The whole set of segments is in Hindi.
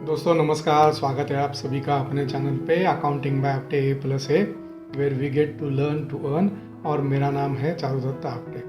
दोस्तों नमस्कार, स्वागत है आप सभी का अपने चैनल पे accounting by Apte A+A where we get to learn to earn. और मेरा नाम है चारुदत्त आपटे।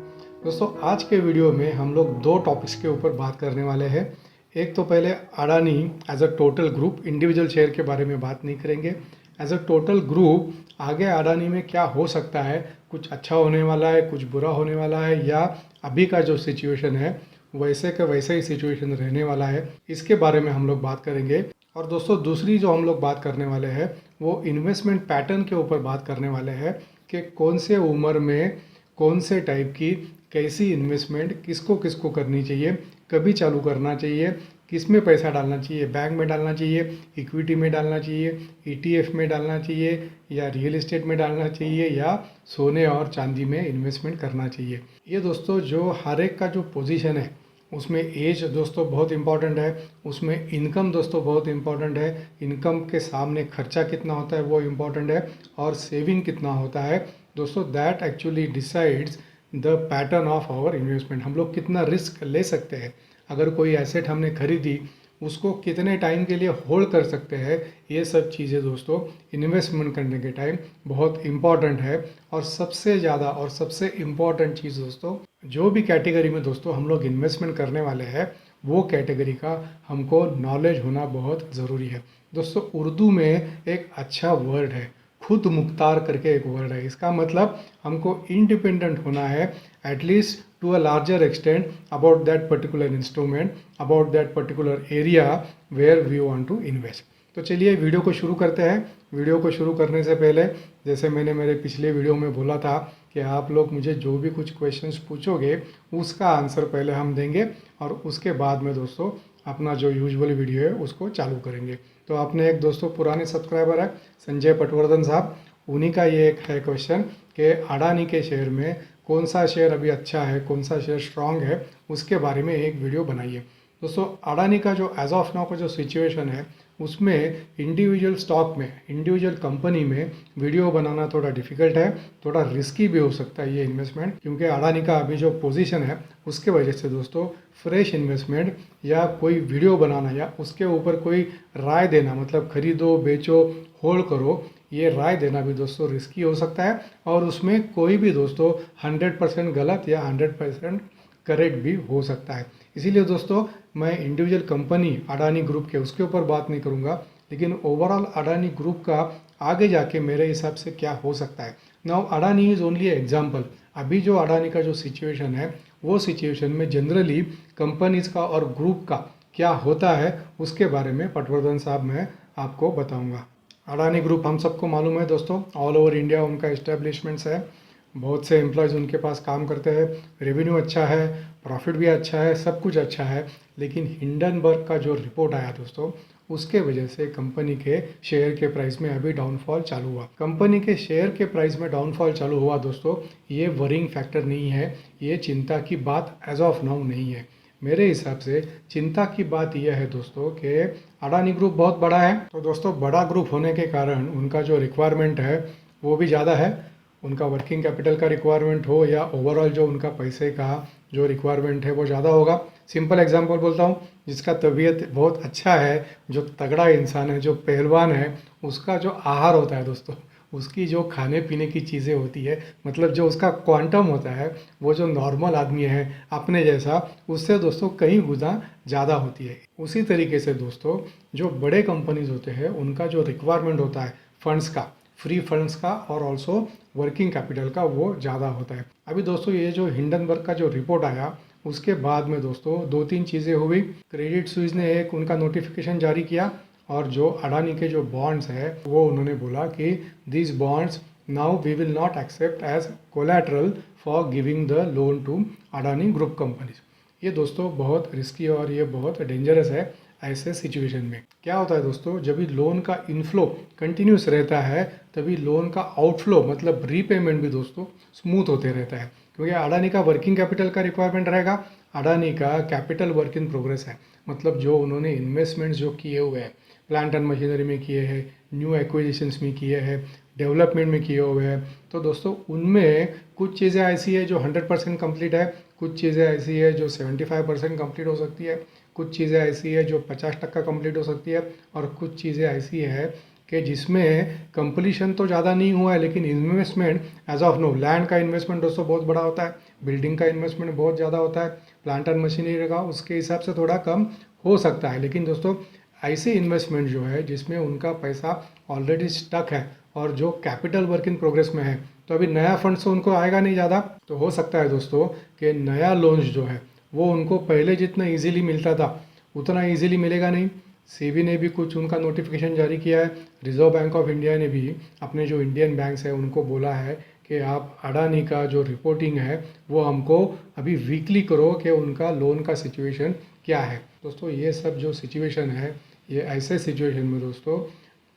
दोस्तों आज के वीडियो में हम लोग दो टॉपिक्स के ऊपर बात करने वाले हैं। एक तो पहले Adani as a total group, individual share के बारे में बात नहीं करेंगे। एज अ टोटल ग्रुप आगे अडानी में क्या हो सकता है, कुछ अच्छा होने वाला है, कुछ बुरा होने वाला है, या अभी का जो सिचुएशन है वैसे का वैसा ही सिचुएशन रहने वाला है, इसके बारे में हम लोग बात करेंगे। और दोस्तों दूसरी जो हम लोग बात करने वाले हैं वो इन्वेस्टमेंट पैटर्न के ऊपर बात करने वाले हैं कि कौन से उम्र में कौन से टाइप की कैसी इन्वेस्टमेंट किसको किसको करनी चाहिए, कभी चालू करना चाहिए, किस में पैसा डालना चाहिए, बैंक में डालना चाहिए, इक्विटी में डालना चाहिए, ETF में डालना चाहिए, या रियल एस्टेट में डालना चाहिए, या सोने और चांदी में इन्वेस्टमेंट करना चाहिए। ये दोस्तों जो हर एक का जो पोजीशन है उसमें एज दोस्तों बहुत इंपॉर्टेंट है, उसमें इनकम दोस्तों बहुत इंपॉर्टेंट है, इनकम के सामने खर्चा कितना होता है वो इम्पॉर्टेंट है, और सेविंग कितना होता है दोस्तों, that actually decides the pattern of our investment. हम लोग कितना रिस्क ले सकते हैं, अगर कोई एसेट हमने खरीदी उसको कितने टाइम के लिए होल्ड कर सकते हैं, ये सब चीज़ें दोस्तों इन्वेस्टमेंट करने के टाइम बहुत इम्पॉर्टेंट है। और सबसे ज़्यादा और सबसे इम्पॉर्टेंट चीज़ दोस्तों, जो भी कैटेगरी में दोस्तों हम लोग इन्वेस्टमेंट करने वाले हैं वो कैटेगरी का हमको नॉलेज होना बहुत ज़रूरी है। दोस्तों उर्दू में एक अच्छा वर्ड है, खुद मुख्तार करके एक वर्ड है। इसका मतलब हमको इंडिपेंडेंट होना है, at least to a larger extent about that particular instrument, about that particular area where we want to invest. तो चलिए वीडियो को शुरू करते हैं। वीडियो को शुरू करने से पहले जैसे मैंने मेरे पिछले वीडियो में बोला था कि आप लोग मुझे जो भी कुछ क्वेश्चंस पूछोगे उसका आंसर पहले हम देंगे और उसके बाद में दोस्तों अपना जो यूजुअल वीडियो है उसको चालू करेंगे। तो आपने एक दोस्तों पुराने सब्सक्राइबर है संजय पटवर्धन साहब, उन्हीं का ये एक है क्वेश्चन कि अडानी के शेयर में कौन सा शेयर अभी अच्छा है, कौन सा शेयर स्ट्रांग है, उसके बारे में एक वीडियो बनाइए। दोस्तों अडानी का जो एज ऑफ नाउ का जो सिचुएशन है उसमें इंडिविजुअल स्टॉक में, इंडिविजुअल कंपनी में वीडियो बनाना थोड़ा डिफिकल्ट है, थोड़ा रिस्की भी हो सकता है ये इन्वेस्टमेंट, क्योंकि अडानी का अभी जो पोजीशन है उसके वजह से दोस्तों फ्रेश इन्वेस्टमेंट या कोई वीडियो बनाना या उसके ऊपर कोई राय देना, मतलब खरीदो बेचो होल्ड करो, ये राय देना भी दोस्तों रिस्की हो सकता है। और उसमें कोई भी दोस्तों 100% गलत या 100% करेक्ट भी हो सकता है। इसीलिए दोस्तों मैं इंडिविजुअल कंपनी अडानी ग्रुप के उसके ऊपर बात नहीं करूँगा, लेकिन ओवरऑल अडानी ग्रुप का आगे जाके मेरे हिसाब से क्या हो सकता है। Now Adani is only example. अभी जो अडानी का जो सिचुएशन है वो सिचुएशन में जनरली कंपनीज का और ग्रुप का क्या होता है उसके बारे में पटवर्धन साहब मैं आपको बताऊंगा। अडानी ग्रुप हम सबको मालूम है दोस्तों, ऑल ओवर इंडिया उनका इस्टेब्लिशमेंट्स है, बहुत से एम्प्लॉयज़ उनके पास काम करते हैं, रेवेन्यू अच्छा है, प्रॉफिट भी अच्छा है, सब कुछ अच्छा है। लेकिन हिंडनबर्ग का जो रिपोर्ट आया दोस्तों उसके वजह से कंपनी के शेयर के प्राइस में अभी डाउनफॉल चालू हुआ। कंपनी के शेयर के प्राइस में डाउनफॉल चालू हुआ दोस्तों, ये वरिंग फैक्टर नहीं है, ये चिंता की बात एज ऑफ नाउ नहीं है। मेरे हिसाब से चिंता की बात यह है दोस्तों कि अडानी ग्रुप बहुत बड़ा है, तो दोस्तों बड़ा ग्रुप होने के कारण उनका जो रिक्वायरमेंट है वो भी ज़्यादा है। उनका वर्किंग कैपिटल का रिक्वायरमेंट हो या ओवरऑल जो उनका पैसे का जो रिक्वायरमेंट है वो ज़्यादा होगा। सिंपल एग्जांपल बोलता हूँ, जिसका तबीयत बहुत अच्छा है, जो तगड़ा इंसान है, जो पहलवान है, उसका जो आहार होता है दोस्तों, उसकी जो खाने पीने की चीज़ें होती है, मतलब जो उसका क्वांटम होता है, वो जो नॉर्मल आदमी है अपने जैसा उससे दोस्तों कई गुना ज़्यादा होती है। उसी तरीके से दोस्तों जो बड़े कंपनीज होते हैं उनका जो रिक्वायरमेंट होता है फंड्स का, फ्री फंड्स का और ऑल्सो वर्किंग कैपिटल का, वो ज़्यादा होता है। अभी दोस्तों ये जो हिंडनबर्ग का जो रिपोर्ट आया उसके बाद में दोस्तों दो तीन चीज़ें हुई। क्रेडिट स्विस ने एक उनका नोटिफिकेशन जारी किया और जो अडानी के जो बॉन्ड्स है वो उन्होंने बोला कि this bonds now we will not accept as collateral for giving the loan to Adani group companies. ये दोस्तों बहुत रिस्की और ये बहुत डेंजरस है। ऐसे सिचुएशन में क्या होता है दोस्तों, जब भी लोन का इनफ्लो कंटिन्यूस रहता है तभी लोन का आउटफ्लो मतलब रीपेमेंट भी दोस्तों स्मूथ होते रहता है, क्योंकि अडानी का वर्किंग कैपिटल का रिक्वायरमेंट रहेगा। अडानी का कैपिटल वर्क इन प्रोग्रेस है, मतलब जो उन्होंने इन्वेस्टमेंट्स जो किए हुए हैं, प्लांट एंड मशीनरी में किए हैं, न्यू एक्विजिशंस में किए हैं, डेवलपमेंट में किए हुए हैं, तो दोस्तों उनमें कुछ चीज़ें ऐसी है जो 100% कंप्लीट है, कुछ चीज़ें ऐसी है जो 75% कंप्लीट हो सकती है, कुछ चीज़ें ऐसी है जो 50% कंप्लीट हो सकती है, और कुछ चीज़ें ऐसी है कि जिसमें कंप्लीशन तो ज़्यादा नहीं हुआ है लेकिन investment as of now, land का इन्वेस्टमेंट दोस्तों बहुत बड़ा होता है, बिल्डिंग का इन्वेस्टमेंट बहुत ज़्यादा होता है, प्लांट एंड मशीनरी का उसके हिसाब से थोड़ा कम हो सकता है। लेकिन दोस्तों ऐसे इन्वेस्टमेंट जो है जिसमें उनका पैसा ऑलरेडी स्टक है और जो कैपिटल वर्क इन प्रोग्रेस में है, तो अभी नया फंड से उनको आएगा नहीं ज़्यादा, तो हो सकता है दोस्तों कि नया लोन्स जो है वो उनको पहले जितना इजीली मिलता था उतना इजीली मिलेगा नहीं। सेबी ने भी कुछ उनका नोटिफिकेशन जारी किया है, रिजर्व बैंक ऑफ इंडिया ने भी अपने जो इंडियन बैंक्स है उनको बोला है कि आप अडानी का जो रिपोर्टिंग है वो हमको अभी वीकली करो कि उनका लोन का सिचुएशन क्या है। दोस्तों ये सब जो सिचुएशन है, ये ऐसे सिचुएशन में दोस्तों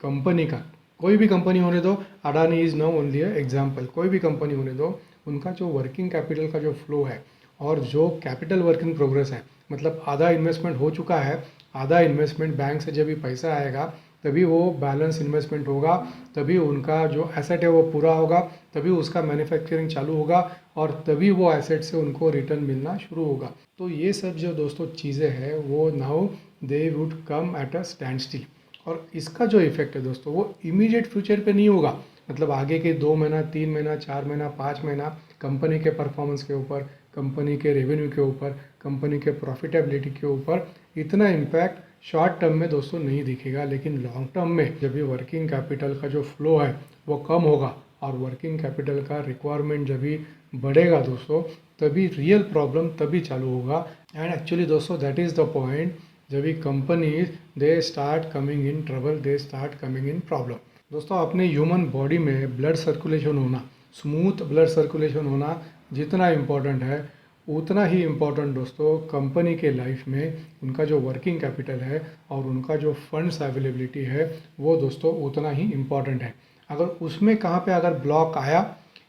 कंपनी का, कोई भी कंपनी होने दो, Adani is now only example, कोई भी कंपनी होने दो, उनका जो वर्किंग कैपिटल का जो फ्लो है और जो कैपिटल वर्क इन प्रोग्रेस है, मतलब आधा इन्वेस्टमेंट हो चुका है, आधा इन्वेस्टमेंट बैंक से जब भी पैसा आएगा तभी वो बैलेंस इन्वेस्टमेंट होगा, तभी उनका जो एसेट है वो पूरा होगा, तभी उसका मैन्युफैक्चरिंग चालू होगा और तभी वो एसेट से उनको रिटर्न मिलना शुरू होगा। तो ये सब जो दोस्तों चीज़ें हैं वो now they would come at a stand still, और इसका जो इफेक्ट है दोस्तों वो इमीडिएट फ्यूचर पे नहीं होगा, मतलब आगे के 2 महीना 3 महीना 4 महीना 5 महीना कंपनी के परफॉर्मेंस के ऊपर, कंपनी के रेवेन्यू के ऊपर, कंपनी के प्रॉफिटेबिलिटी के ऊपर इतना इम्पैक्ट शॉर्ट टर्म में दोस्तों नहीं दिखेगा। लेकिन लॉन्ग टर्म में जब भी वर्किंग कैपिटल का जो फ्लो है वो कम होगा और वर्किंग कैपिटल का रिक्वायरमेंट जब भी बढ़ेगा दोस्तों, तभी रियल प्रॉब्लम तभी चालू होगा। एंड एक्चुअली दोस्तों दैट इज़ द पॉइंट, जब भी companies they start coming in trouble, they start coming in problem. दोस्तों अपने ह्यूमन बॉडी में ब्लड सर्कुलेशन होना, स्मूथ ब्लड सर्कुलेशन होना जितना इम्पोर्टेंट है उतना ही इम्पोर्टेंट दोस्तों कंपनी के लाइफ में उनका जो वर्किंग कैपिटल है और उनका जो फंड्स अवेलेबिलिटी है वो दोस्तों उतना ही इम्पोर्टेंट है। अगर उसमें कहाँ पे अगर ब्लॉक आया,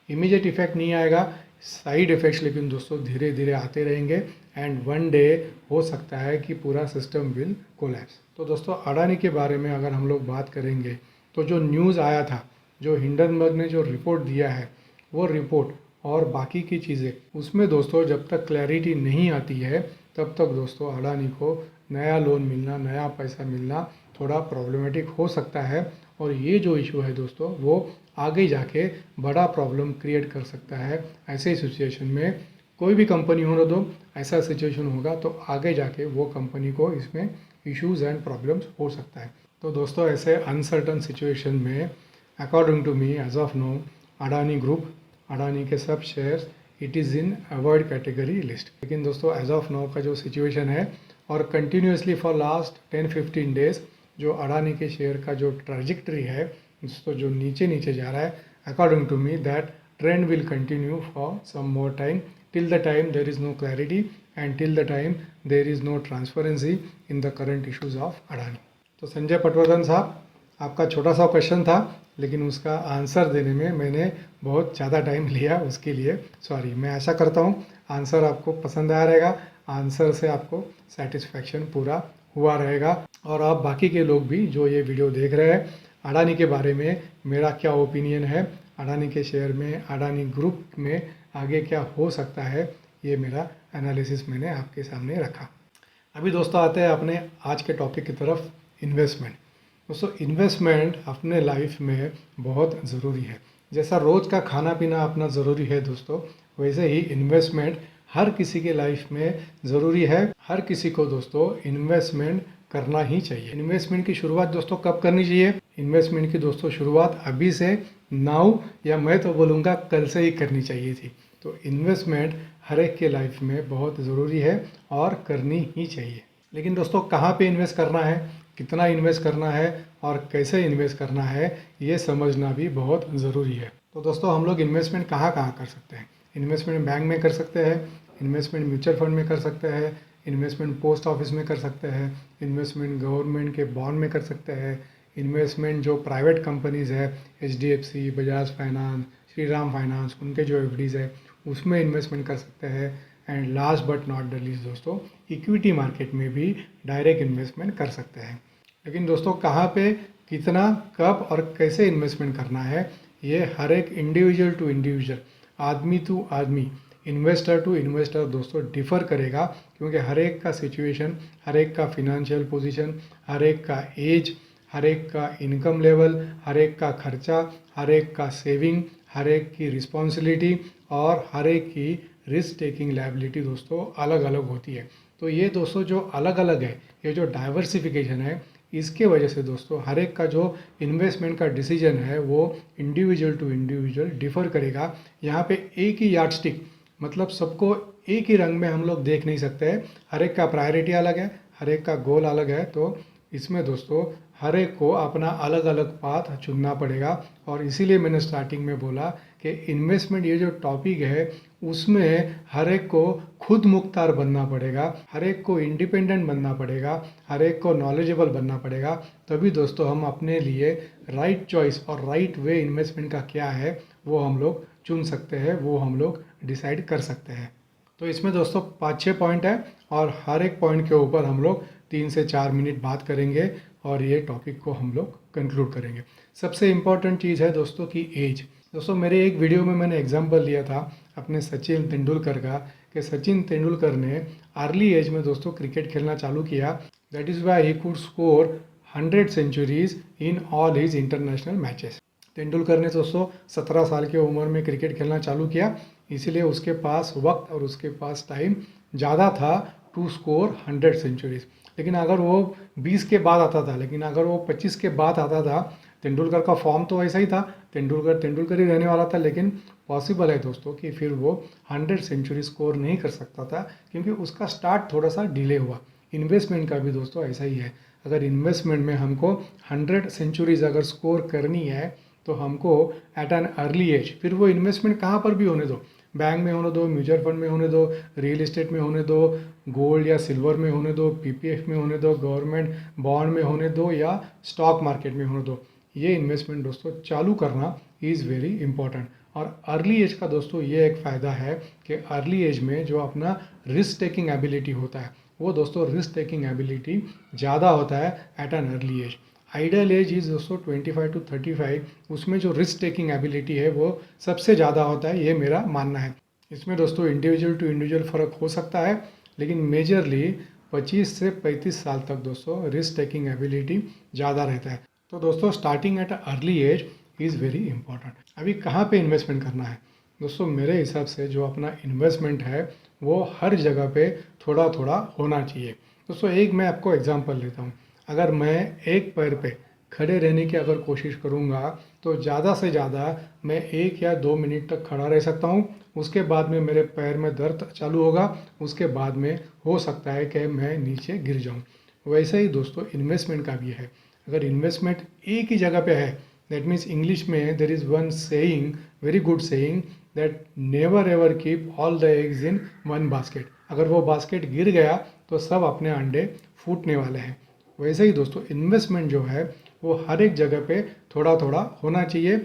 इमीडिएट इफेक्ट नहीं आएगा, साइड इफ़ेक्ट्स लेकिन दोस्तों धीरे धीरे आते रहेंगे एंड वन डे हो सकता है कि पूरा सिस्टम विल कोलैप्स। तो दोस्तों अडानी के बारे में अगर हम लोग बात करेंगे तो जो न्यूज़ आया था, जो हिंडनबर्ग ने जो रिपोर्ट दिया है वो रिपोर्ट और बाकी की चीज़ें, उसमें दोस्तों जब तक क्लैरिटी नहीं आती है तब तक दोस्तों अडानी को नया लोन मिलना, नया पैसा मिलना थोड़ा प्रॉब्लमेटिक हो सकता है। और ये जो इशू है दोस्तों वो आगे जाके बड़ा प्रॉब्लम क्रिएट कर सकता है। ऐसे सिचुएशन में कोई भी कंपनी होने दो, ऐसा सिचुएशन होगा तो आगे जाके वो कंपनी को इसमें इश्यूज एंड प्रॉब्लम्स हो सकता है। तो दोस्तों ऐसे अनसर्टन सिचुएशन में according to me as of now Adani group, Adani के सब shares it is in avoid category list. लेकिन दोस्तों एज ऑफ नो का जो सिचुएशन है और कंटिन्यूसली फॉर लास्ट 10-15 डेज जो अडानी के शेयर का जो ट्रैजेक्टरी है दोस्तों जो नीचे नीचे जा रहा है, according to me that trend will continue for some more time till the time there is no clarity and till the time there is no transparency in the current issues of Adani. तो संजय पटवर्धन साहब, आपका छोटा सा क्वेश्चन था लेकिन उसका आंसर देने में मैंने बहुत ज़्यादा टाइम लिया, उसके लिए सॉरी। मैं आशा करता हूँ आंसर आपको पसंद आया रहेगा, आंसर से आपको सेटिस्फैक्शन पूरा हुआ रहेगा। और आप बाकी के लोग भी जो ये वीडियो देख रहे हैं, अडानी के बारे में मेरा क्या ओपिनियन है, अडानी के शेयर में, अडानी ग्रुप में आगे क्या हो सकता है, ये मेरा एनालिसिस मैंने आपके सामने रखा। अभी दोस्तों आते हैं अपने आज के टॉपिक की तरफ, इन्वेस्टमेंट। दोस्तों इन्वेस्टमेंट अपने लाइफ में बहुत ज़रूरी है। जैसा रोज़ का खाना पीना अपना ज़रूरी है दोस्तों, वैसे ही इन्वेस्टमेंट हर किसी के लाइफ में ज़रूरी है। हर किसी को दोस्तों इन्वेस्टमेंट करना ही चाहिए। इन्वेस्टमेंट की शुरुआत दोस्तों कब करनी चाहिए? इन्वेस्टमेंट की दोस्तों शुरुआत अभी से, नाउ, या मैं तो बोलूँगा कल से ही करनी चाहिए थी। तो इन्वेस्टमेंट हर एक के लाइफ में बहुत ज़रूरी है और करनी ही चाहिए। लेकिन दोस्तों कहाँ पे इन्वेस्ट करना है, कितना इन्वेस्ट करना है और कैसे इन्वेस्ट करना है, ये समझना भी बहुत ज़रूरी है। तो दोस्तों हम लोग इन्वेस्टमेंट कहाँ कहाँ कर सकते हैं? इन्वेस्टमेंट बैंक में कर सकते हैं, इन्वेस्टमेंट म्यूचुअल फंड में कर सकते हैं, इन्वेस्टमेंट पोस्ट ऑफिस में कर सकते हैं, इन्वेस्टमेंट गवर्नमेंट के बॉन्ड में कर सकते हैं, इन्वेस्टमेंट जो प्राइवेट कंपनीज़ है HDFC, Bajaj finance, Shriram finance, उनके जो FDs है उसमें इन्वेस्टमेंट कर सकते हैं। And last but not the least दोस्तों, इक्विटी मार्केट में भी डायरेक्ट इन्वेस्टमेंट कर सकते हैं। लेकिन दोस्तों कहाँ पे, कितना, कब और कैसे इन्वेस्टमेंट करना है, ये हर एक इंडिविजुअल टू इंडिविजुअल, आदमी टू आदमी इन्वेस्टर टू इन्वेस्टर दोस्तों डिफ़र करेगा, क्योंकि हर एक का सिचुएशन, हर एक का फिनंशियल पोजीशन, हर एक का एज, हर एक का इनकम लेवल, हर एक का खर्चा, हर एक का सेविंग, हर एक की रिस्पॉन्सिबिलिटी और हर एक की रिस्क टेकिंग लायबिलिटी दोस्तों अलग अलग होती है। तो ये दोस्तों जो अलग अलग है, ये जो डाइवर्सिफिकेशन है, इसके वजह से दोस्तों हर एक का जो इन्वेस्टमेंट का डिसीजन है वो इंडिविजुअल टू इंडिविजुअल डिफ़र करेगा। यहाँ पे एक ही यार्डस्टिक, मतलब सबको एक ही रंग में हम लोग देख नहीं सकते हैं। हर एक का प्रायोरिटी अलग है, हर एक का गोल अलग है। तो इसमें दोस्तों हर एक को अपना अलग अलग पाथ चुनना पड़ेगा। और इसीलिए मैंने स्टार्टिंग में बोला कि इन्वेस्टमेंट ये जो टॉपिक है उसमें हर एक को खुद मुख्तार बनना पड़ेगा, हर एक को इंडिपेंडेंट बनना पड़ेगा, हर एक को नॉलेजेबल बनना पड़ेगा। तभी दोस्तों हम अपने लिए राइट चॉइस और राइट वे इन्वेस्टमेंट का क्या है वो हम लोग चुन सकते हैं, वो हम लोग डिसाइड कर सकते हैं। तो इसमें दोस्तों 5-6 पॉइंट है और हर एक पॉइंट के ऊपर हम लोग 3 से 4 मिनट बात करेंगे और ये टॉपिक को हम लोग कंक्लूड करेंगे। सबसे इम्पॉर्टेंट चीज़ है दोस्तों की एज। दोस्तों मेरे एक वीडियो में मैंने एग्जांपल लिया था अपने सचिन तेंदुलकर का, कि सचिन तेंदुलकर ने अर्ली एज में दोस्तों क्रिकेट खेलना चालू किया। That is why he could score 100 centuries in all his international matches. Tendulkar ने दोस्तों 17 साल की उम्र में क्रिकेट खेलना चालू किया, इसीलिए उसके पास वक्त और उसके पास टाइम ज़्यादा था टू स्कोर 100 सेंचुरीज। लेकिन अगर वो 20 के बाद आता था, लेकिन अगर वो 25 के बाद आता था, तेंदुलकर का फॉर्म तो ऐसा ही था, तेंदुलकर ही रहने वाला था, लेकिन पॉसिबल है दोस्तों कि फिर वो 100 सेंचुरी स्कोर नहीं कर सकता था, क्योंकि उसका स्टार्ट थोड़ा सा डिले हुआ। इन्वेस्टमेंट का भी दोस्तों ऐसा ही है। अगर इन्वेस्टमेंट में हमको 100 सेंचुरीज अगर स्कोर करनी है तो हमको एट एन अर्ली एज, फिर वो इन्वेस्टमेंट कहाँ पर भी होने दो, बैंक में होने दो, म्यूचुअल फंड में होने दो, रियल एस्टेट में होने दो, गोल्ड या सिल्वर में होने दो, पीपीएफ में होने दो, गवर्नमेंट बॉन्ड में होने दो या स्टॉक मार्केट में होने दो, ये इन्वेस्टमेंट दोस्तों चालू करना इज़ वेरी इंपॉर्टेंट। और अर्ली एज का दोस्तों ये एक फ़ायदा है कि अर्ली एज में जो अपना रिस्क टेकिंग एबिलिटी होता है वो दोस्तों रिस्क टेकिंग एबिलिटी ज़्यादा होता है at an early age. Ideal age is दोस्तों 25 to 35, उसमें जो रिस्क टेकिंग एबिलिटी है वो सबसे ज़्यादा होता है, ये मेरा मानना है। इसमें दोस्तों इंडिविजुअल टू इंडिविजुअल फ़र्क हो सकता है, लेकिन मेजरली 25 से 35 साल तक दोस्तों रिस्क टेकिंग एबिलिटी ज़्यादा रहता है। तो दोस्तों starting at early age is very important. अभी कहाँ पे इन्वेस्टमेंट करना है दोस्तों, मेरे हिसाब से जो अपना इन्वेस्टमेंट है वो हर जगह पे थोड़ा थोड़ा होना चाहिए। दोस्तों एक मैं आपको एग्जांपल लेता हूँ। अगर मैं एक पैर पे खड़े रहने की अगर कोशिश करूँगा तो ज़्यादा से ज़्यादा मैं 1 या 2 मिनट तक खड़ा रह सकता हूँ। उसके बाद में मेरे पैर में दर्द चालू होगा, उसके बाद में हो सकता है कि मैं नीचे गिर जाऊँ। वैसे ही दोस्तों इन्वेस्टमेंट का भी है। अगर इन्वेस्टमेंट एक ही जगह पे है, दैट मीन्स इंग्लिश में there is one saying, very good saying, that never ever keep all the eggs in one basket. अगर वो बास्केट गिर गया तो सब अपने अंडे फूटने वाले हैं। वैसे ही दोस्तों इन्वेस्टमेंट जो है वो हर एक जगह पे थोड़ा थोड़ा होना चाहिए।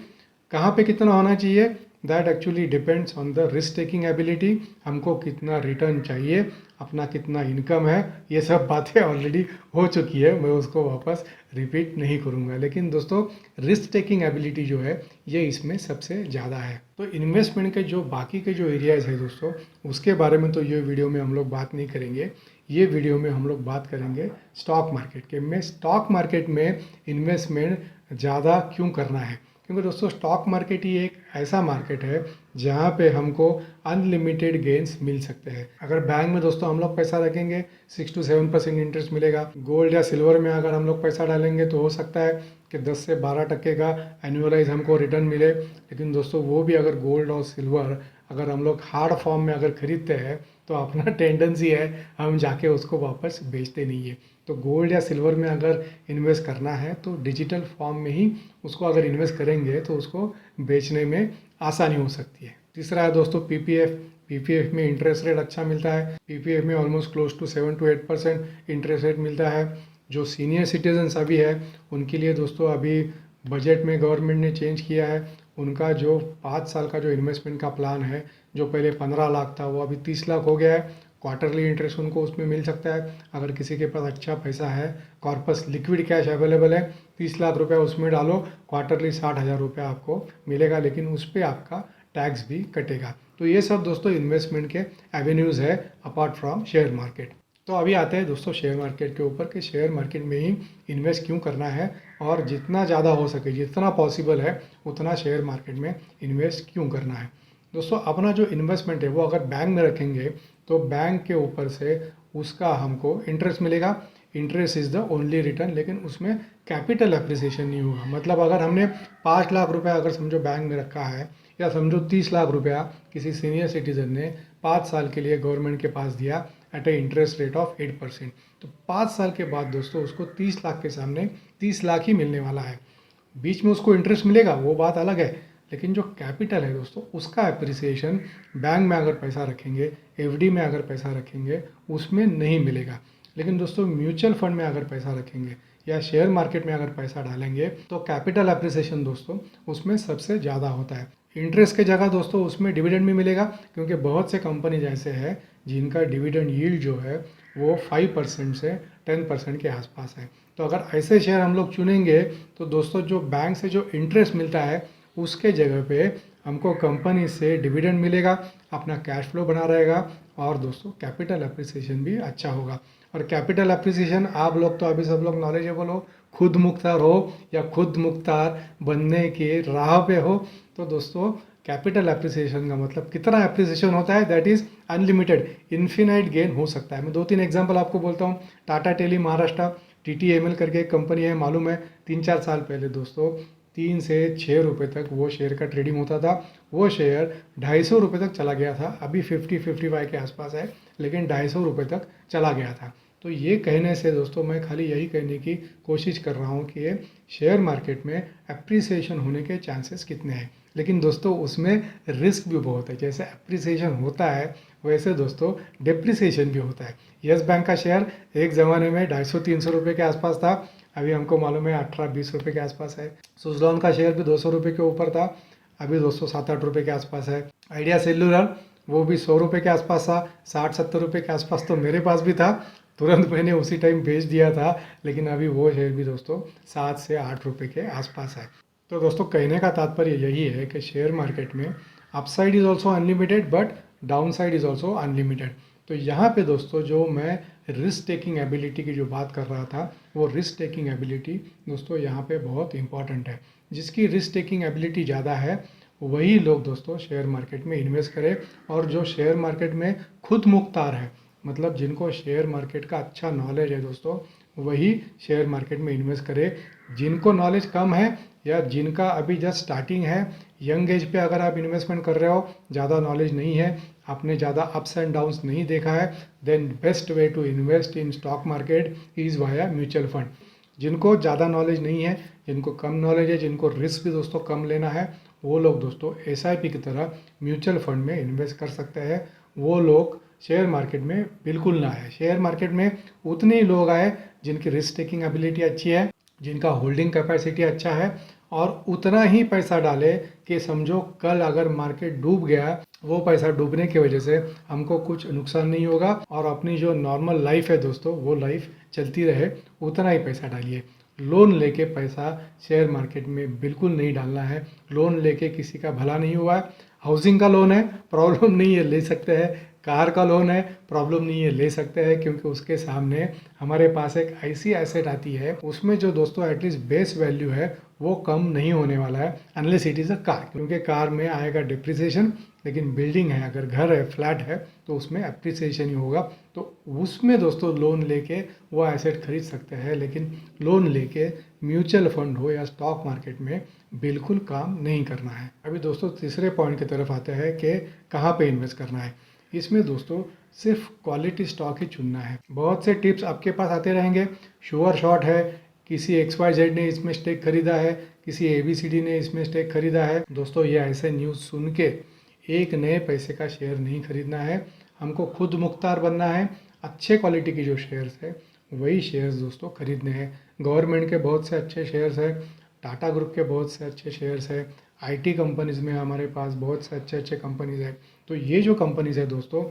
कहाँ पे कितना होना चाहिए, that actually depends on the risk taking ability. हमको कितना रिटर्न चाहिए, अपना कितना इनकम है, ये सब बातें ऑलरेडी हो चुकी है, मैं उसको वापस रिपीट नहीं करूँगा। लेकिन दोस्तों रिस्क टेकिंग एबिलिटी जो है ये इसमें सबसे ज़्यादा है। तो इन्वेस्टमेंट के जो बाकी के जो एरियाज़ है दोस्तों उसके बारे में तो ये वीडियो में हम लोग बात नहीं करेंगे। ये वीडियो में हम लोग बात करेंगे स्टॉक मार्केट के। में स्टॉक मार्केट में इन्वेस्टमेंट ज़्यादा क्यों करना है, क्योंकि दोस्तों स्टॉक मार्केट ही एक ऐसा मार्केट है जहाँ पे हमको अनलिमिटेड गेंस मिल सकते हैं। अगर बैंक में दोस्तों हम लोग पैसा रखेंगे 6 to 7% इंटरेस्ट मिलेगा। गोल्ड या सिल्वर में अगर हम लोग पैसा डालेंगे तो हो सकता है कि 10 से 12% का एनुअलाइज हमको रिटर्न मिले। लेकिन दोस्तों वो भी अगर गोल्ड और सिल्वर अगर हम लोग हार्ड फॉर्म में अगर खरीदते हैं तो अपना टेंडेंसी है हम जाके उसको वापस बेचते नहीं है। तो गोल्ड या सिल्वर में अगर इन्वेस्ट करना है तो डिजिटल फॉर्म में ही उसको अगर इन्वेस्ट करेंगे तो उसको बेचने में आसानी हो सकती है। तीसरा है दोस्तों पीपीएफ। पीपीएफ में इंटरेस्ट रेट अच्छा मिलता है। पीपीएफ में almost close to 7 to 8% interest rate मिलता है। जो सीनियर सिटीजन्स अभी है उनके लिए दोस्तों अभी बजट में गवर्नमेंट ने चेंज किया है। उनका जो 5 साल का जो इन्वेस्टमेंट का प्लान है, जो पहले 15 लाख था वो अभी 30 लाख हो गया है। क्वार्टरली इंटरेस्ट उनको उसमें मिल सकता है। अगर किसी के पास अच्छा पैसा है, कॉर्पस लिक्विड कैश अवेलेबल है, 30 लाख रुपया उसमें डालो, क्वार्टरली 60,000 रुपया आपको मिलेगा, लेकिन उस पर आपका टैक्स भी कटेगा। तो तो ये सब दोस्तों इन्वेस्टमेंट के एवेन्यूज़ है अपार्ट फ्रॉम शेयर मार्केट। तो अभी आते हैं दोस्तों शेयर मार्केट के ऊपर कि शेयर मार्केट में ही इन्वेस्ट क्यों करना है और जितना ज़्यादा हो सके, जितना पॉसिबल है उतना शेयर मार्केट में इन्वेस्ट क्यों करना है। दोस्तों अपना जो इन्वेस्टमेंट है वो अगर बैंक में रखेंगे तो बैंक के ऊपर से उसका हमको इंटरेस्ट मिलेगा। Interest is the only return, लेकिन उसमें कैपिटल एप्रिसिएशन नहीं होगा। मतलब अगर हमने 5 लाख रुपया अगर समझो बैंक में रखा है, या समझो 30 लाख रुपया किसी सीनियर सिटीजन ने 5 साल के लिए गवर्नमेंट के पास दिया at a interest rate of 8%, तो 5 साल के बाद दोस्तों उसको 30 लाख के सामने 30 लाख ही मिलने वाला है। बीच में उसको इंटरेस्ट मिलेगा वो बात अलग है, लेकिन जो कैपिटल है दोस्तों उसका एप्रिसिएशन बैंक में अगर पैसा रखेंगे, एफडी में अगर पैसा रखेंगे उसमें नहीं मिलेगा। लेकिन दोस्तों म्यूचुअल फंड में अगर पैसा रखेंगे या शेयर मार्केट में अगर पैसा डालेंगे तो कैपिटल एप्रिसिएशन दोस्तों उसमें सबसे ज़्यादा होता है। इंटरेस्ट के जगह दोस्तों उसमें डिविडेंड भी मिलेगा, क्योंकि बहुत से कंपनीज ऐसे हैं जिनका डिविडेंड यील्ड जो है वो 5% से 10% के आसपास है। तो अगर ऐसे शेयर हम लोग चुनेंगे तो दोस्तों जो बैंक से जो इंटरेस्ट मिलता है उसके जगह पे हमको कंपनी से डिविडेंड मिलेगा, अपना कैश फ्लो बना रहेगा और दोस्तों कैपिटल एप्रिसिएशन भी अच्छा होगा। और कैपिटल एप्रिसिएशन आप लोग तो अभी सब लोग नॉलेजेबल हो, खुद मुख्तार हो या खुद मुख्तार बनने के राह पे हो, तो दोस्तों कैपिटल एप्रिसिएशन का मतलब कितना एप्रिसिएशन होता है that is unlimited, infinite gain हो सकता है। मैं 2-3 एग्जांपल आपको बोलता हूँ। टाटा टेली महाराष्ट्र TTML करके एक कंपनी है, मालूम है 3-4 साल पहले दोस्तों 3 से 6 रुपये तक वो शेयर का ट्रेडिंग होता था। वो शेयर 250 रुपये तक चला गया था, अभी 50-55 के आसपास है, लेकिन 250 रुपये तक चला गया था। तो ये कहने से दोस्तों मैं खाली यही कहने की कोशिश कर रहा हूँ कि शेयर मार्केट में एप्रिसिएशन होने के चांसेस कितने हैं, लेकिन दोस्तों उसमें रिस्क भी बहुत है। जैसे एप्रिसिएशन होता है वैसे दोस्तों डिप्रिसिएशन भी होता है। यस बैंक का शेयर एक ज़माने में 250-300 रुपये के आसपास था, अभी हमको मालूम है 18-20 रुपये के आसपास है। सुजलॉन का शेयर भी 200 रुपये के ऊपर था, अभी दोस्तों 7-8 रुपये के आसपास है। आइडिया सेल्युलर वो भी 100 रुपये के आसपास था, 60-70 रुपये के आसपास तो मेरे पास भी था, तुरंत मैंने उसी टाइम बेच दिया था, लेकिन अभी वो शेयर भी दोस्तों 7 से 8 रुपये के आसपास है। तो दोस्तों कहने का तात्पर्य यही है कि शेयर मार्केट में upside is also unlimited but down side is also unlimited. तो यहाँ पे दोस्तों जो मैं रिस्क टेकिंग एबिलिटी की जो बात कर रहा था, वो रिस्क टेकिंग एबिलिटी दोस्तों यहाँ पे बहुत इंपॉर्टेंट है। जिसकी रिस्क टेकिंग एबिलिटी ज़्यादा है वही लोग दोस्तों शेयर मार्केट में इन्वेस्ट करें, और जो शेयर मार्केट में खुद मुख्तार है, मतलब जिनको शेयर मार्केट का अच्छा नॉलेज है दोस्तों, वही शेयर मार्केट में इन्वेस्ट करे। जिनको नॉलेज कम है या जिनका अभी जस्ट स्टार्टिंग है, यंग एज पे अगर आप इन्वेस्टमेंट कर रहे हो, ज़्यादा नॉलेज नहीं है, आपने ज़्यादा अप्स एंड डाउन्स नहीं देखा है, then best way to invest in stock market is via mutual fund. जिनको ज़्यादा नॉलेज नहीं है, जिनको कम नॉलेज है, जिनको रिस्क भी दोस्तों कम लेना है, वो लोग दोस्तों SIP की तरह म्यूचुअल फंड में इन्वेस्ट कर सकते हैं। वो लोग शेयर मार्केट में बिल्कुल ना आए। शेयर मार्केट में उतने ही लोग आए जिनकी रिस्क टेकिंग एबिलिटी अच्छी है, जिनका होल्डिंग कैपेसिटी अच्छा है, और उतना ही पैसा डाले कि समझो कल अगर मार्केट डूब गया, वो पैसा डूबने की वजह से हमको कुछ नुकसान नहीं होगा और अपनी जो नॉर्मल लाइफ है दोस्तों वो लाइफ चलती रहे, उतना ही पैसा डालिए। लोन लेके पैसा शेयर मार्केट में बिल्कुल नहीं डालना है। लोन लेके किसी का भला नहीं हुआ है। हाउसिंग का लोन है, प्रॉब्लम नहीं है, ले सकते हैं। कार का लोन है, प्रॉब्लम नहीं है, ले सकते हैं, क्योंकि उसके सामने हमारे पास एक ऐसी एसेट आती है उसमें जो दोस्तों एटलीस्ट बेस वैल्यू है वो कम नहीं होने वाला है, unless it is a car, क्योंकि कार में आएगा डिप्रिसिएशन, लेकिन बिल्डिंग है, अगर घर है, फ्लैट है, तो उसमें एप्रिसिएशन ही होगा। तो उसमें दोस्तों लोन लेके वो एसेट खरीद सकते हैं, लेकिन लोन लेके म्यूचुअल फंड हो या स्टॉक मार्केट में बिल्कुल काम नहीं करना है। अभी दोस्तों तीसरे पॉइंट की तरफ आते हैं कि कहाँ पे इन्वेस्ट करना है। इसमें दोस्तों सिर्फ क्वालिटी स्टॉक ही चुनना है। बहुत से टिप्स आपके पास आते रहेंगे, श्योर शॉट है, किसी XYZ ने इसमें स्टेक खरीदा है, किसी ABCD ने इसमें स्टेक खरीदा है। दोस्तों ये ऐसे न्यूज़ सुन के एक नए पैसे का शेयर नहीं खरीदना है, हमको खुद मुख्तार बनना है। अच्छे क्वालिटी की जो शेयर्स है वही शेयर्स दोस्तों खरीदने हैं। गवर्नमेंट के बहुत से अच्छे शेयर्स हैं, टाटा ग्रुप के बहुत से अच्छे शेयर्स हैं, IT कंपनीज़ में हमारे पास बहुत से अच्छे अच्छे कंपनीज़ हैं। तो ये जो कंपनीज़ है दोस्तों,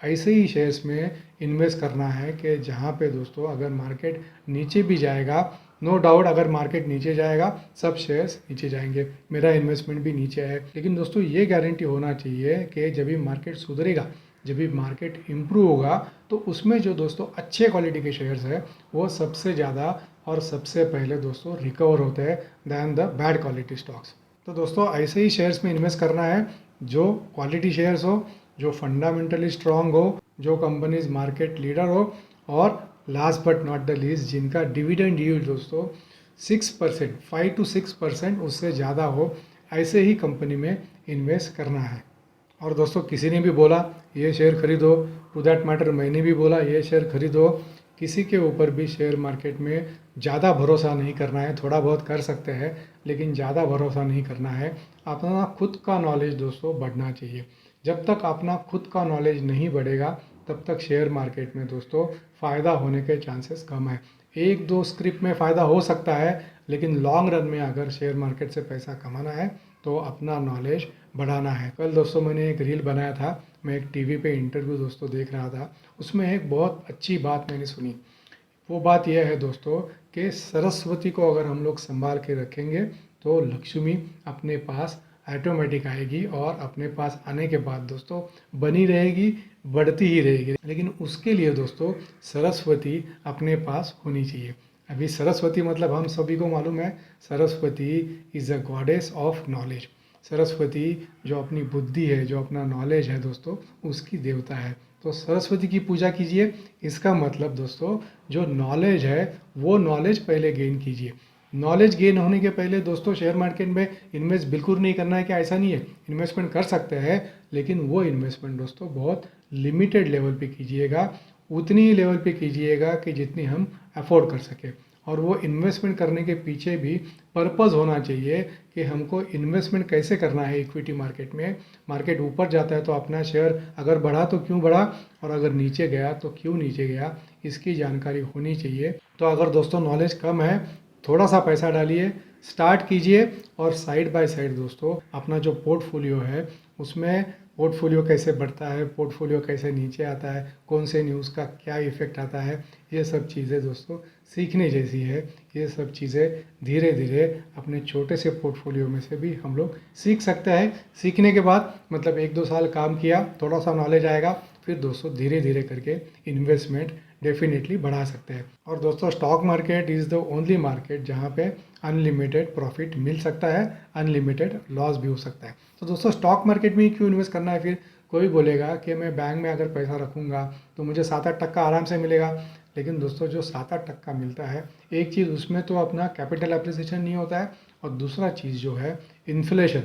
ऐसे ही शेयर्स में इन्वेस्ट करना है कि जहाँ पे दोस्तों अगर मार्केट नीचे भी जाएगा, नो डाउट अगर मार्केट नीचे जाएगा सब शेयर्स नीचे जाएंगे, मेरा इन्वेस्टमेंट भी नीचे है। लेकिन दोस्तों ये गारंटी होना चाहिए कि जब भी मार्केट सुधरेगा, जब भी मार्केट इम्प्रूव होगा, तो उसमें जो दोस्तों अच्छे क्वालिटी के शेयर्स है वो सबसे ज़्यादा और सबसे पहले दोस्तों रिकवर होते हैं than the bad quality stocks. तो दोस्तों ऐसे ही शेयर्स में इन्वेस्ट करना है जो क्वालिटी शेयर्स हो, जो फंडामेंटली स्ट्रांग हो, जो कंपनीज मार्केट लीडर हो, और last but not the least जिनका डिविडेंड यील्ड दोस्तों 6%, 5 to 6% उससे ज़्यादा हो, ऐसे ही कंपनी में इन्वेस्ट करना है। और दोस्तों किसी ने भी बोला ये शेयर खरीदो, टू दैट मैटर मैंने भी बोला ये शेयर खरीदो, किसी के ऊपर भी शेयर मार्केट में ज़्यादा भरोसा नहीं करना है। थोड़ा बहुत कर सकते हैं लेकिन ज़्यादा भरोसा नहीं करना है। अपना खुद का नॉलेज दोस्तों बढ़ना चाहिए। जब तक अपना खुद का नॉलेज नहीं बढ़ेगा तब तक शेयर मार्केट में दोस्तों फ़ायदा होने के चांसेस कम है। एक दो स्क्रिप्ट में फ़ायदा हो सकता है, लेकिन लॉन्ग रन में अगर शेयर मार्केट से पैसा कमाना है तो अपना नॉलेज बढ़ाना है। कल दोस्तों मैंने एक रील बनाया था, मैं एक टीवी पे इंटरव्यू दोस्तों देख रहा था, उसमें एक बहुत अच्छी बात मैंने सुनी। वो बात यह है दोस्तों कि सरस्वती को अगर हम लोग संभाल के रखेंगे तो लक्ष्मी अपने पास ऑटोमेटिक आएगी, और अपने पास आने के बाद दोस्तों बनी रहेगी, बढ़ती ही रहेगी। लेकिन उसके लिए दोस्तों सरस्वती अपने पास होनी चाहिए। अभी सरस्वती मतलब हम सभी को मालूम है, Saraswati is a goddess of knowledge. Saraswati जो अपनी बुद्धि है, जो अपना नॉलेज है दोस्तों, उसकी देवता है। तो सरस्वती की पूजा कीजिए। इसका मतलब दोस्तों जो नॉलेज है वो नॉलेज पहले गेन कीजिए। नॉलेज गेन होने के पहले दोस्तों शेयर मार्केट में इन्वेस्ट बिल्कुल नहीं करना है, कि ऐसा नहीं है, इन्वेस्टमेंट कर सकते हैं, लेकिन वो इन्वेस्टमेंट दोस्तों बहुत लिमिटेड लेवल पे कीजिएगा, उतनी ही लेवल पे कीजिएगा कि जितनी हम अफोर्ड कर सकें। और वो इन्वेस्टमेंट करने के पीछे भी पर्पज़ होना चाहिए कि हमको इन्वेस्टमेंट कैसे करना है इक्विटी मार्केट में। मार्केट ऊपर जाता है तो अपना शेयर अगर बढ़ा तो क्यों बढ़ा, और अगर नीचे गया तो क्यों नीचे गया, इसकी जानकारी होनी चाहिए। तो अगर दोस्तों नॉलेज कम है, थोड़ा सा पैसा डालिए, स्टार्ट कीजिए, और साइड बाय साइड दोस्तों अपना जो पोर्टफोलियो है उसमें पोर्टफोलियो कैसे बढ़ता है, पोर्टफोलियो कैसे नीचे आता है, कौन से न्यूज़ का क्या इफ़ेक्ट आता है, ये सब चीज़ें दोस्तों सीखने जैसी है। ये सब चीज़ें धीरे धीरे अपने छोटे से पोर्टफोलियो में से भी हम लोग सीख सकते हैं। सीखने के बाद मतलब 1-2 साल काम किया, थोड़ा सा नॉलेज आएगा, फिर दोस्तों धीरे धीरे करके इन्वेस्टमेंट डेफिनेटली बढ़ा सकते हैं। और दोस्तों stock market is the only market जहाँ पे अनलिमिटेड प्रॉफिट मिल सकता है, अनलिमिटेड लॉस भी हो सकता है। तो दोस्तों स्टॉक मार्केट में ही क्यों इन्वेस्ट करना है? फिर कोई बोलेगा कि मैं बैंक में अगर पैसा रखूँगा तो मुझे 7-8% आराम से मिलेगा। लेकिन दोस्तों जो 7-8% मिलता है, एक चीज़ उसमें तो अपना कैपिटल एप्रिसिएशन नहीं होता है, और दूसरा चीज़ जो है इन्फ्लेशन।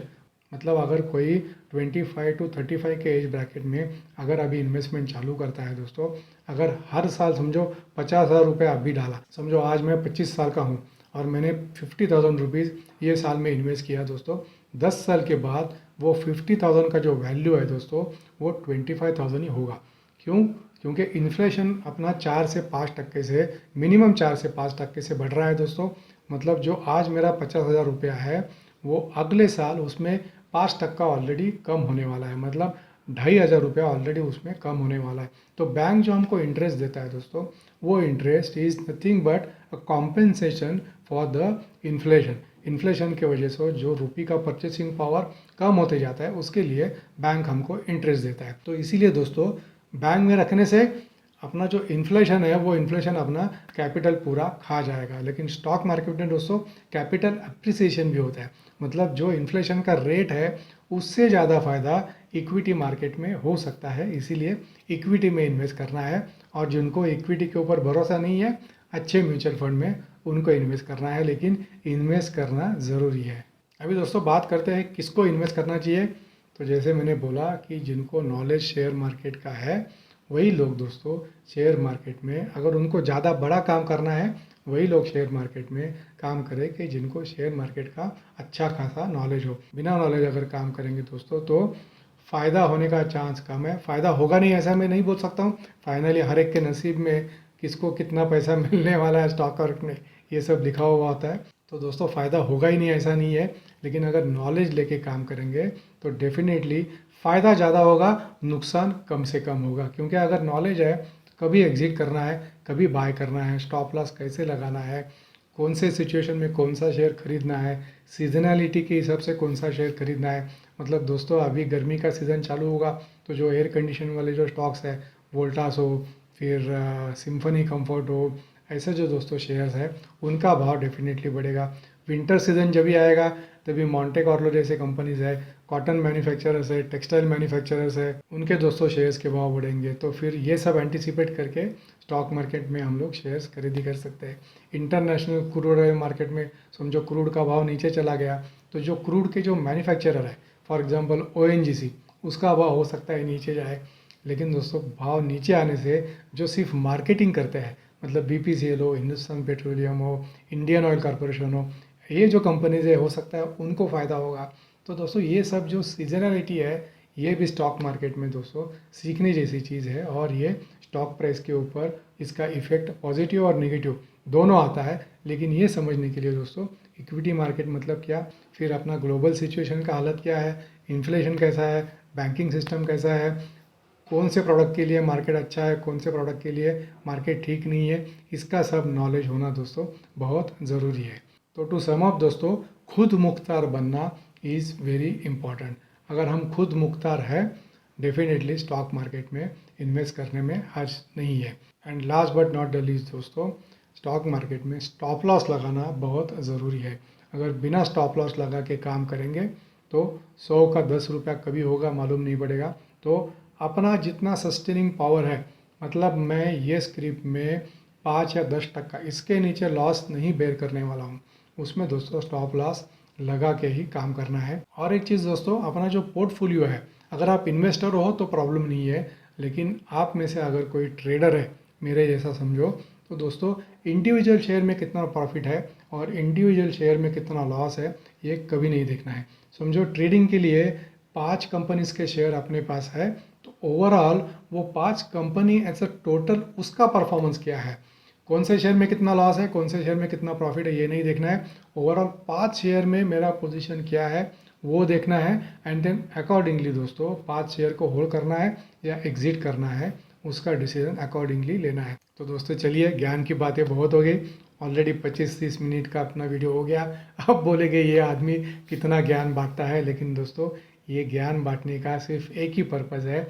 मतलब अगर कोई 25 to 35 के एज ब्रैकेट में अगर अभी इन्वेस्टमेंट चालू करता है दोस्तों, अगर हर साल समझो 50,000 रुपये अभी डाला, समझो आज मैं 25 साल का हूँ और मैंने 50,000 रुपीज़ ये साल में इन्वेस्ट किया दोस्तों, 10 साल के बाद वो 50,000 का जो वैल्यू है दोस्तों वो 25,000 ही होगा। क्यों? क्योंकि इन्फ्लेशन अपना 4 से 5% से, मिनिमम 4 से 5% से बढ़ रहा है दोस्तों। मतलब जो आज मेरा 50,000 रुपया है वो अगले साल उसमें 5% ऑलरेडी कम होने वाला है, मतलब 2,500 रुपया ऑलरेडी उसमें कम होने वाला है। तो बैंक जो हमको इंटरेस्ट देता है दोस्तों, वो interest is nothing but a compensation for the inflation. Inflation के वजह से जो रुपये का परचेसिंग पावर कम होते जाता है, उसके लिए बैंक हमको इंटरेस्ट देता है। तो इसीलिए दोस्तों बैंक में रखने से अपना जो इन्फ्लेशन है वो इन्फ्लेशन अपना कैपिटल पूरा खा जाएगा। लेकिन स्टॉक मार्केट में दोस्तों कैपिटल अप्रिसिएशन भी होता है, मतलब जो इन्फ्लेशन का रेट है उससे ज़्यादा फ़ायदा इक्विटी मार्केट में हो सकता है। इसीलिए इक्विटी में इन्वेस्ट करना है, और जिनको इक्विटी के ऊपर भरोसा नहीं है, अच्छे म्यूचुअल फंड में उनको इन्वेस्ट करना है, लेकिन इन्वेस्ट करना ज़रूरी है। अभी दोस्तों बात करते हैं किसको इन्वेस्ट करना चाहिए। तो जैसे मैंने बोला कि जिनको नॉलेज शेयर मार्केट का है वही लोग दोस्तों शेयर मार्केट में, अगर उनको ज़्यादा बड़ा काम करना है वही लोग शेयर मार्केट में काम करें कि जिनको शेयर मार्केट का अच्छा खासा नॉलेज हो। बिना नॉलेज अगर काम करेंगे दोस्तों तो फ़ायदा होने का चांस कम है। फ़ायदा होगा नहीं ऐसा मैं नहीं बोल सकता हूँ, फाइनली हर एक के नसीब में किसको कितना पैसा मिलने वाला है स्टॉक मार्केट में, ये सब लिखा हुआ होता है। तो दोस्तों फ़ायदा होगा ही नहीं ऐसा नहीं है, लेकिन अगर नॉलेज लेके काम करेंगे तो डेफिनेटली फ़ायदा ज़्यादा होगा, नुकसान कम से कम होगा। क्योंकि अगर नॉलेज है तो कभी एग्जिट करना है, कभी बाय करना है, स्टॉप लॉस कैसे लगाना है, कौन से सिचुएशन में कौन सा शेयर खरीदना है, सीजनलिटी के हिसाब से कौन सा शेयर खरीदना है। मतलब दोस्तों अभी गर्मी का सीज़न चालू होगा तो जो एयर कंडीशन वाले जो स्टॉक्स है, वोल्टास हो, फिर सिम्फनी कंफर्ट हो, ऐसे जो दोस्तों शेयर्स है उनका भाव डेफिनेटली बढ़ेगा। विंटर सीजन जब भी आएगा तभी मॉन्टे कार्लो जैसे कंपनीज है, कॉटन मैन्युफैक्चरर्स है, टेक्सटाइल मैन्युफैक्चरर्स है, उनके दोस्तों शेयर्स के भाव बढ़ेंगे। तो फिर ये सब एंटिसिपेट करके स्टॉक मार्केट में हम लोग शेयर्स खरीदी कर सकते हैं। इंटरनेशनल क्रूड ऑयल मार्केट में समझो क्रूड का भाव नीचे चला गया तो जो क्रूड के जो मैन्युफैक्चरर है, फॉर एग्जांपल ONGC, उसका भाव हो सकता है नीचे जाए। लेकिन दोस्तों भाव नीचे आने से जो सिर्फ मार्केटिंग करते हैं, मतलब BPCL हो, हिंदुस्तान पेट्रोलियम हो, इंडियन ऑयल कॉरपोरेशन हो, ये जो कंपनीज है हो सकता है उनको फ़ायदा होगा। तो दोस्तों ये सब जो सीजनलिटी है ये भी स्टॉक मार्केट में दोस्तों सीखने जैसी चीज़ है, और ये स्टॉक प्राइस के ऊपर इसका इफेक्ट पॉजिटिव और नेगेटिव दोनों आता है। लेकिन ये समझने के लिए दोस्तों इक्विटी मार्केट मतलब क्या, फिर अपना ग्लोबल सिचुएशन का हालत क्या है, इन्फ्लेशन कैसा है, बैंकिंग सिस्टम कैसा है, कौन से प्रोडक्ट के लिए मार्केट अच्छा है, कौन से प्रोडक्ट के लिए मार्केट ठीक नहीं है, इसका सब नॉलेज होना दोस्तों बहुत ज़रूरी है। तो टू सम अप दोस्तों, खुद मुख्तार बनना इज़ वेरी इम्पॉर्टेंट। अगर हम खुद मुख्तार है डेफिनेटली स्टॉक मार्केट में इन्वेस्ट करने में हर्ज नहीं है। And last but not the least दोस्तों, स्टॉक मार्केट में स्टॉप लॉस लगाना बहुत ज़रूरी है। अगर बिना स्टॉप लॉस लगा के काम करेंगे तो 100 का 10 रुपया कभी होगा मालूम नहीं पड़ेगा। तो अपना जितना सस्टेनिंग पावर है, मतलब मैं ये स्क्रिप्ट में 5 या 10% इसके नीचे लॉस नहीं बेयर करने वाला हूँ, उसमें दोस्तों स्टॉप लॉस लगा के ही काम करना है। और एक चीज़ दोस्तों, अपना जो पोर्टफोलियो है, अगर आप इन्वेस्टर हो तो प्रॉब्लम नहीं है, लेकिन आप में से अगर कोई ट्रेडर है मेरे जैसा समझो, तो दोस्तों इंडिविजुअल शेयर में कितना प्रॉफिट है और इंडिविजुअल शेयर में कितना लॉस है ये कभी नहीं देखना है। समझो ट्रेडिंग के लिए 5 कंपनीज के शेयर अपने पास है तो ओवरऑल वो 5 कंपनी एज अ टोटल उसका परफॉर्मेंस क्या है, कौन से शेयर में कितना लॉस है, कौन से शेयर में कितना प्रॉफिट है, ये नहीं देखना है। ओवरऑल 5 शेयर में मेरा पोजीशन क्या है वो देखना है। एंड देन अकॉर्डिंगली दोस्तों 5 शेयर को होल्ड करना है या एग्जिट करना है, उसका डिसीजन अकॉर्डिंगली लेना है। तो दोस्तों चलिए, ज्ञान की बातें बहुत हो गई, ऑलरेडी 25-30 मिनट का अपना वीडियो हो गया। अब बोलेंगे ये आदमी कितना ज्ञान बांटता है, लेकिन दोस्तों ये ज्ञान बांटने का सिर्फ एक ही पर्पज़ है,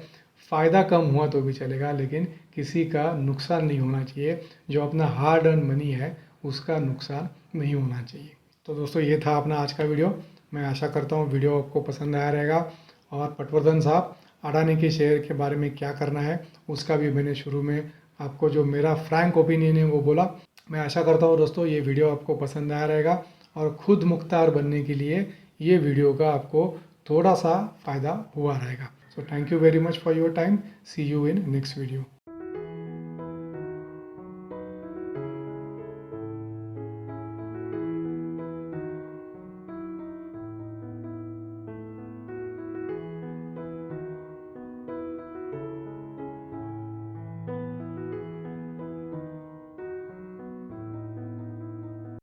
फ़ायदा कम हुआ तो भी चलेगा लेकिन किसी का नुकसान नहीं होना चाहिए। जो अपना हार्ड अर्न मनी है उसका नुकसान नहीं होना चाहिए। तो दोस्तों ये था अपना आज का वीडियो। मैं आशा करता हूँ वीडियो आपको पसंद आया रहेगा। और पटवर्धन साहब, अडानी के शेयर के बारे में क्या करना है उसका भी मैंने शुरू में आपको जो मेरा फ्रैंक ओपिनियन है वो बोला। मैं आशा करता हूँ दोस्तों ये वीडियो आपको पसंद आया रहेगा और ख़ुद मुख्तार बनने के लिए ये वीडियो का आपको थोड़ा सा फ़ायदा हुआ रहेगा। So thank you very much for your time. See you in next video.